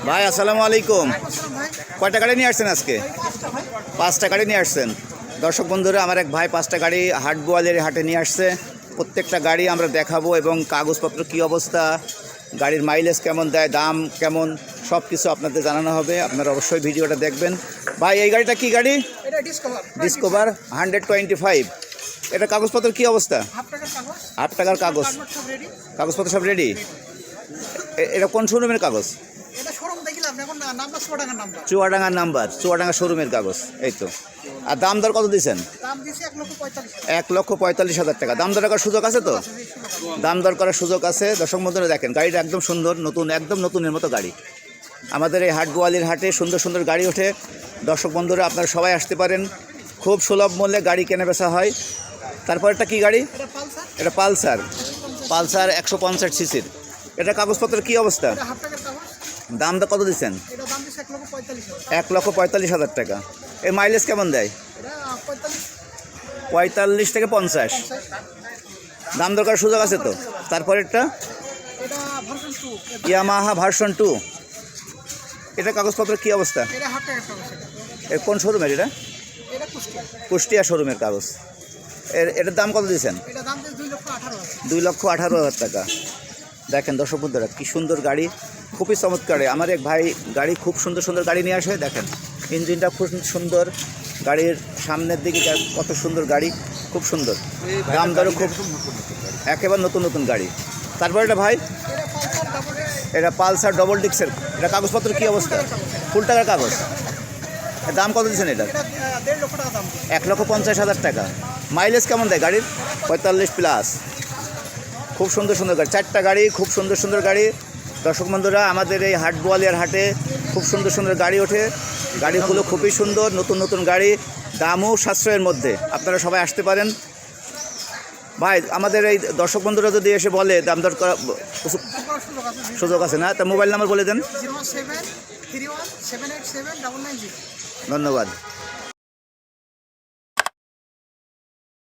ভাই আসসালামু আলাইকুম। কয়টা গাড়ি নিয়ে আসছেন আজকে? 5টা গাড়ি নিয়ে আসছেন। দর্শক বন্ধুরা, আমার এক ভাই 5টা গাড়ি হাট বোয়ালের হাটে নিয়ে আসছে। প্রত্যেকটা গাড়ি আমরা দেখাবো এবং কাগজপত্র কি অবস্থা, গাড়ির মাইলেজ কেমন দেয়, দাম কেমন, সব কিছু আপনাদের জানানো হবে। আপনারা অবশ্যই ভিডিওটা দেখবেন। ভাই এই গাড়িটা কি গাড়ি? ডিসকভার 125। এটা কাগজপত্র কি অবস্থা? হাফ টাকার কাগজ, কাগজপত্র সব রেডি। এটা কোন শোরুমের কাগজ? চুয়াডাঙ্গার নাম্বার, চুয়াডাঙ্গা শোরুমের কাগজ। এই তো। আর দাম দর কত দিচ্ছেন? 1,45,000 টাকা। দাম দর করার সুযোগ আছে তো? দাম দর করার সুযোগ আছে। দর্শক বন্ধুরা দেখেন, গাড়িটা একদম সুন্দর, নতুন, একদম নতুনের মতো গাড়ি। আমাদের এই হাট গোয়ালির হাটে সুন্দর সুন্দর গাড়ি ওঠে। দর্শক বন্ধুরা আপনারা সবাই আসতে পারেন, খুব সুলভ মূল্যে গাড়ি কেনা বেচা হয়। তারপর এটা কি গাড়ি? এটা পালসার 150 সিসির। এটা কাগজপত্র কি অবস্থা? দাম দর কত দিচ্ছেন? 1,45,000 টাকা। এই মাইলেজ কেমন দেয়? 45 থেকে 50। দাম দরকার সুযোগ আছে তো? তারপরেরটা ইয়ামাহা ভার্সন 2। এটা কাগজপত্র কি অবস্থা? এর কোন শোরুমের? এটা কুষ্টিয়া শোরুমের কাগজ। এটার দাম কত দিয়েছেন? 2,18,000 টাকা। দেখেন দর্শক বন্ধুরা, কী সুন্দর গাড়ি, খুবই চমৎকার। আমার এক ভাই গাড়ি খুব সুন্দর সুন্দর গাড়ি নিয়ে আসে। দেখেন ইঞ্জিনটা খুব সুন্দর, গাড়ির সামনের দিকে কত সুন্দর গাড়ি, খুব সুন্দর। দাম দরও খুব, একেবারে নতুন নতুন গাড়ি। তারপর এটা ভাই, এটা পালসার ডবল ডিক্সের। এটা কাগজপত্র কী অবস্থা? ফুল টাকার কাগজ। এর দাম কত দিচ্ছেন? এটা 1,50,000 টাকা। মাইলেজ কেমন দেয় গাড়ির? 45+। খুব সুন্দর সুন্দর গাড়ি, 4টা গাড়ি, খুব সুন্দর সুন্দর গাড়ি। দর্শক বন্ধুরা, আমাদের এই হাট বোয়ালিয়ার হাটে খুব সুন্দর সুন্দর গাড়ি ওঠে। গাড়িগুলো খুবই সুন্দর, নতুন নতুন গাড়ি, দামও সাশ্রয়ের মধ্যে। আপনারা সবাই আসতে পারেন। ভাই আমাদের এই দর্শক বন্ধুরা যদি এসে বলে দাম দর করা সুযোগ আছে না? তা মোবাইল নাম্বার বলে দেন। 01731787990। ধন্যবাদ।